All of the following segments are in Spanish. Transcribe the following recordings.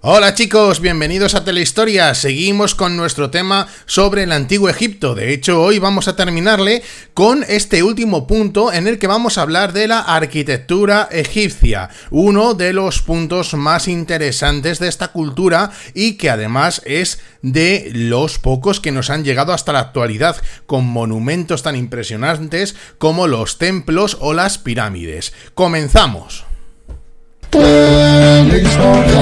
Hola chicos, bienvenidos a Telehistoria. Seguimos con nuestro tema sobre el Antiguo Egipto. De hecho, hoy vamos a terminarle con este último punto en el que vamos a hablar de la arquitectura egipcia, uno de los puntos más interesantes de esta cultura y que además es de los pocos que nos han llegado hasta la actualidad, con monumentos tan impresionantes como los templos o las pirámides. ¡Comenzamos! Telehistoria,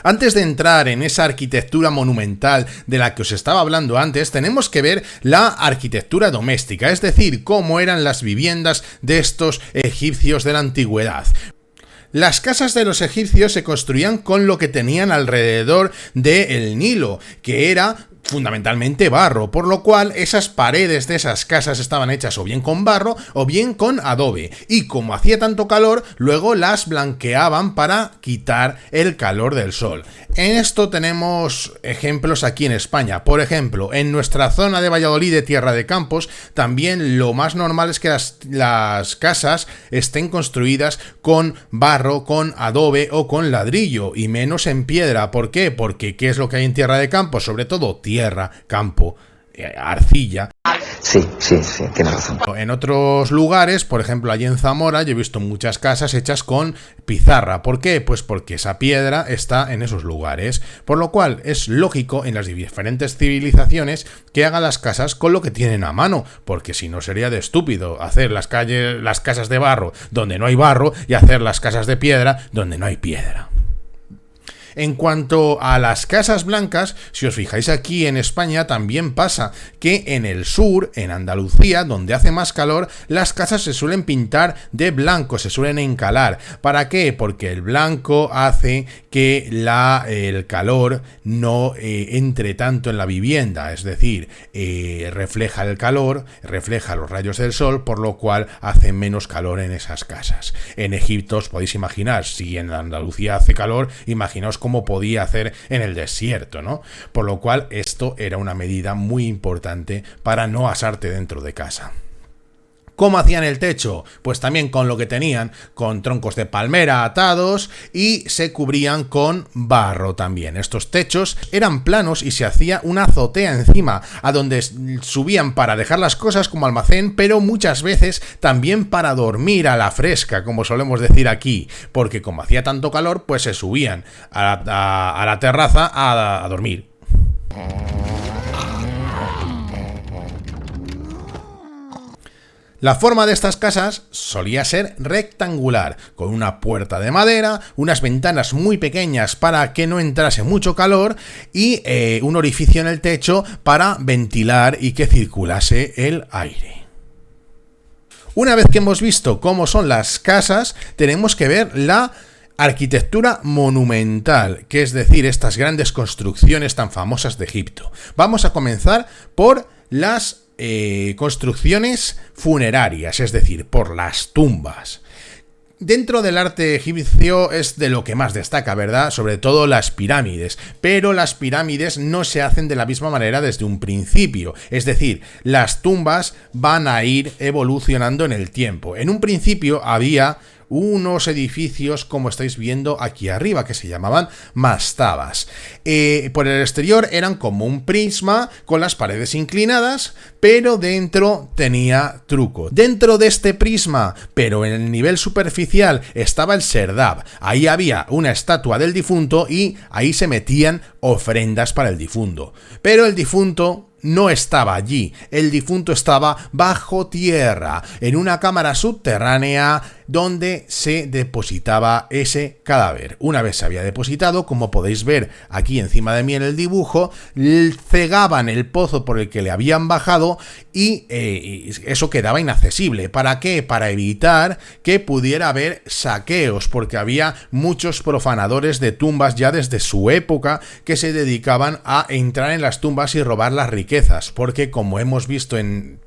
Antes de entrar en esa arquitectura monumental de la que os estaba hablando antes, tenemos que ver la arquitectura doméstica, es decir, cómo eran las viviendas de estos egipcios de la antigüedad. Las casas de los egipcios se construían con lo que tenían alrededor del Nilo, que era fundamentalmente barro, por lo cual esas paredes de esas casas estaban hechas o bien con barro o bien con adobe, y como hacía tanto calor, luego las blanqueaban para quitar el calor del sol. En esto tenemos ejemplos aquí en España. Por ejemplo, en nuestra zona de Valladolid, de Tierra de Campos, también lo más normal es que las casas estén construidas con barro, con adobe o con ladrillo, y menos en piedra. ¿Por qué? Porque ¿qué es lo que hay en Tierra de Campos? Sobre todo tierra, campo, arcilla. Sí, tienes razón. En otros lugares, por ejemplo allí en Zamora, yo he visto muchas casas hechas con pizarra. ¿Por qué? Pues porque esa piedra está en esos lugares, por lo cual es lógico en las diferentes civilizaciones que hagan las casas con lo que tienen a mano, porque si no sería de estúpido hacer las casas de barro donde no hay barro y hacer las casas de piedra donde no hay piedra. En cuanto a las casas blancas, si os fijáis aquí en España también pasa que en el sur, en Andalucía, donde hace más calor, las casas se suelen pintar de blanco, se suelen encalar. ¿Para qué? Porque el blanco hace que el calor no entre tanto en la vivienda, es decir, refleja el calor, refleja los rayos del sol, por lo cual hace menos calor en esas casas. En Egipto os podéis imaginar, si en Andalucía hace calor, imaginaos cómo podía hacer en el desierto, ¿no? Por lo cual esto era una medida muy importante para no asarte dentro de casa. ¿Cómo hacían el techo? Pues también con lo que tenían, con troncos de palmera atados, y se cubrían con barro también. Estos techos eran planos y se hacía una azotea encima, a donde subían para dejar las cosas como almacén, pero muchas veces también para dormir a la fresca, como solemos decir aquí, porque como hacía tanto calor, pues se subían a la terraza a dormir. La forma de estas casas solía ser rectangular, con una puerta de madera, unas ventanas muy pequeñas para que no entrase mucho calor y un orificio en el techo para ventilar y que circulase el aire. Una vez que hemos visto cómo son las casas, tenemos que ver la arquitectura monumental, que es decir, estas grandes construcciones tan famosas de Egipto. Vamos a comenzar por las construcciones funerarias, es decir, por las tumbas. Dentro del arte egipcio es de lo que más destaca, ¿verdad? Sobre todo las pirámides, pero las pirámides no se hacen de la misma manera desde un principio, es decir, las tumbas van a ir evolucionando en el tiempo. En un principio había unos edificios, como estáis viendo aquí arriba, que se llamaban mastabas. Por el exterior eran como un prisma con las paredes inclinadas, pero dentro tenía truco. Dentro de este prisma, pero en el nivel superficial, estaba el serdab. Ahí había una estatua del difunto y ahí se metían ofrendas para el difunto. Pero el difunto no estaba allí, el difunto estaba bajo tierra, en una cámara subterránea donde se depositaba ese cadáver. Una vez se había depositado, como podéis ver aquí encima de mí en el dibujo, cegaban el pozo por el que le habían bajado y eso quedaba inaccesible. ¿Para qué? Para evitar que pudiera haber saqueos, porque había muchos profanadores de tumbas ya desde su época que se dedicaban a entrar en las tumbas y robar las riquezas, porque como hemos visto en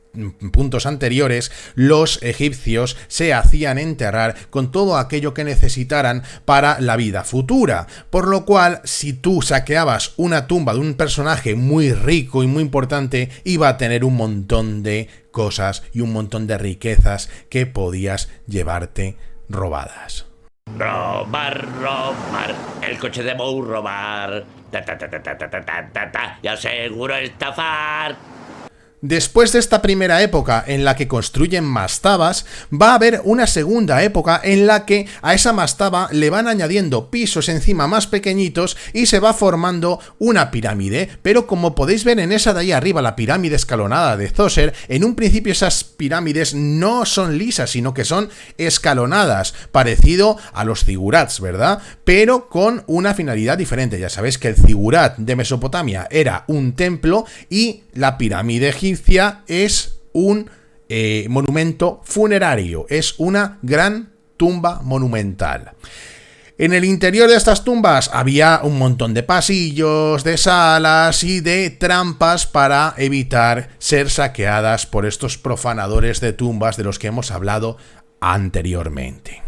puntos anteriores, los egipcios se hacían enterrar con todo aquello que necesitaran para la vida futura, por lo cual si tú saqueabas una tumba de un personaje muy rico y muy importante, iba a tener un montón de cosas y un montón de riquezas que podías llevarte robadas. Robar, robar, el coche de Moe robar, y aseguro estafar. Después de esta primera época en la que construyen mastabas, va a haber una segunda época en la que a esa mastaba le van añadiendo pisos encima más pequeñitos y se va formando una pirámide, pero como podéis ver en esa de ahí arriba, la pirámide escalonada de Djoser, en un principio esas pirámides no son lisas, sino que son escalonadas, parecido a los zigurats, ¿verdad? Pero con una finalidad diferente. Ya sabéis que el zigurat de Mesopotamia era un templo y la pirámide egipcia es un monumento funerario, es una gran tumba monumental. En el interior de estas tumbas había un montón de pasillos, de salas y de trampas para evitar ser saqueadas por estos profanadores de tumbas de los que hemos hablado anteriormente.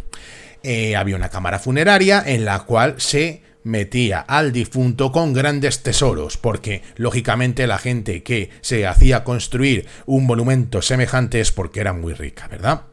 Había una cámara funeraria en la cual se metía al difunto con grandes tesoros, porque lógicamente la gente que se hacía construir un monumento semejante es porque era muy rica, ¿verdad?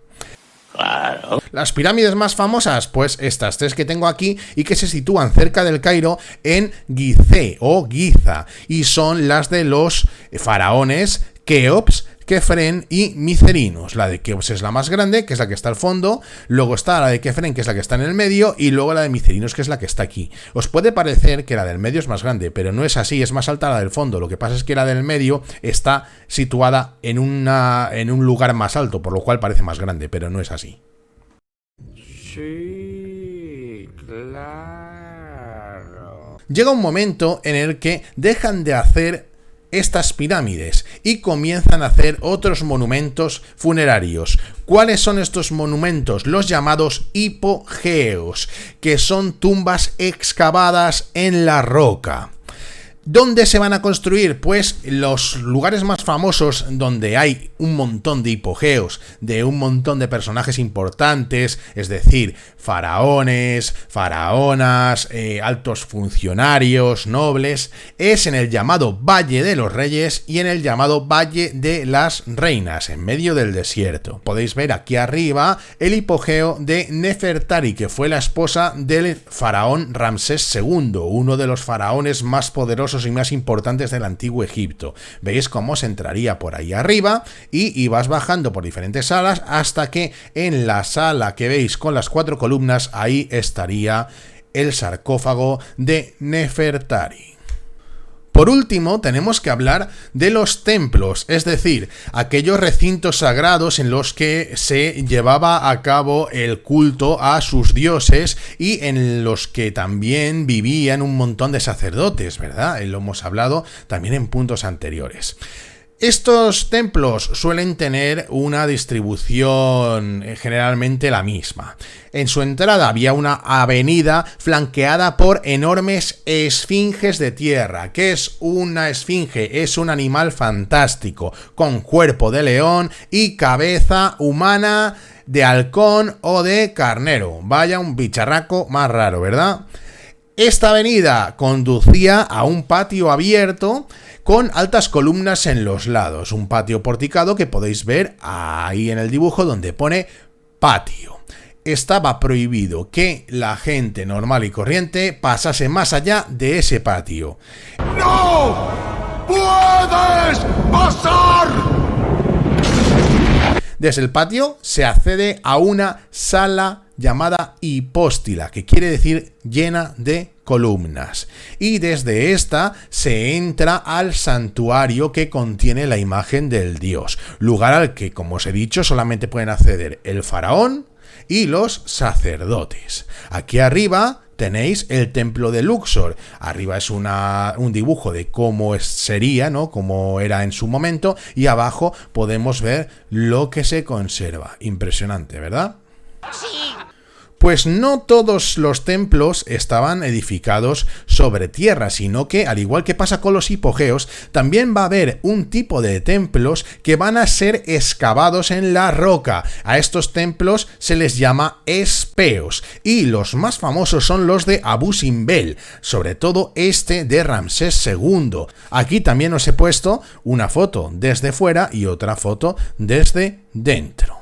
Claro. Las pirámides más famosas, pues estas tres que tengo aquí y que se sitúan cerca del Cairo en Gizeh o Giza, y son las de los faraones Keops, Kefren y Micerinos. La de Keops es la más grande, que es la que está al fondo, luego está la de Kefren, que es la que está en el medio, y luego la de Micerinos, que es la que está aquí. Os puede parecer que la del medio es más grande, pero no es así, es más alta la del fondo. Lo que pasa es que la del medio está situada en un lugar más alto, por lo cual parece más grande, pero no es así. Sí, claro. Llega un momento en el que dejan de hacer estas pirámides y comienzan a hacer otros monumentos funerarios. ¿Cuáles son estos monumentos? Los llamados hipogeos, que son tumbas excavadas en la roca. ¿Dónde se van a construir? Pues los lugares más famosos donde hay un montón de hipogeos, de un montón de personajes importantes, es decir, faraones, faraonas, altos funcionarios, nobles, es en el llamado Valle de los Reyes y en el llamado Valle de las Reinas, en medio del desierto. Podéis ver aquí arriba el hipogeo de Nefertari, que fue la esposa del faraón Ramsés II, uno de los faraones más poderosos y más importantes del antiguo Egipto. Veis cómo se entraría por ahí arriba y vas bajando por diferentes salas hasta que en la sala que veis con las 4 columnas, ahí estaría el sarcófago de Nefertari. Por último, tenemos que hablar de los templos, es decir, aquellos recintos sagrados en los que se llevaba a cabo el culto a sus dioses y en los que también vivían un montón de sacerdotes, ¿verdad? Lo hemos hablado también en puntos anteriores. Estos templos suelen tener una distribución generalmente la misma. En su entrada había una avenida flanqueada por enormes esfinges de tierra. ¿Qué es una esfinge? Es un animal fantástico, con cuerpo de león y cabeza humana de halcón o de carnero. Vaya un bicharraco más raro, ¿verdad? Esta avenida conducía a un patio abierto con altas columnas en los lados, un patio porticado que podéis ver ahí en el dibujo donde pone patio. Estaba prohibido que la gente normal y corriente pasase más allá de ese patio. ¡No puedes pasar! Desde el patio se accede a una sala llamada hipóstila, que quiere decir llena de columnas, y desde esta se entra al santuario que contiene la imagen del dios, lugar al que, como os he dicho, solamente pueden acceder el faraón y los sacerdotes. Aquí arriba tenéis el templo de Luxor. Arriba es un dibujo de cómo sería, ¿no? Cómo era en su momento, y abajo podemos ver lo que se conserva. Impresionante, ¿verdad? Sí. Pues no todos los templos estaban edificados sobre tierra, sino que, al igual que pasa con los hipogeos, también va a haber un tipo de templos que van a ser excavados en la roca. A estos templos se les llama espeos, y los más famosos son los de Abu Simbel, sobre todo este de Ramsés II. Aquí también os he puesto una foto desde fuera y otra foto desde dentro.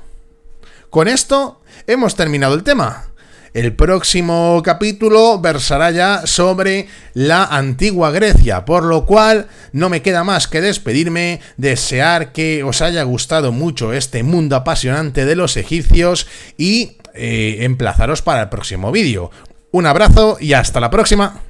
Con esto hemos terminado el tema. El próximo capítulo versará ya sobre la antigua Grecia, por lo cual no me queda más que despedirme, desear que os haya gustado mucho este mundo apasionante de los egipcios y emplazaros para el próximo vídeo. Un abrazo y hasta la próxima.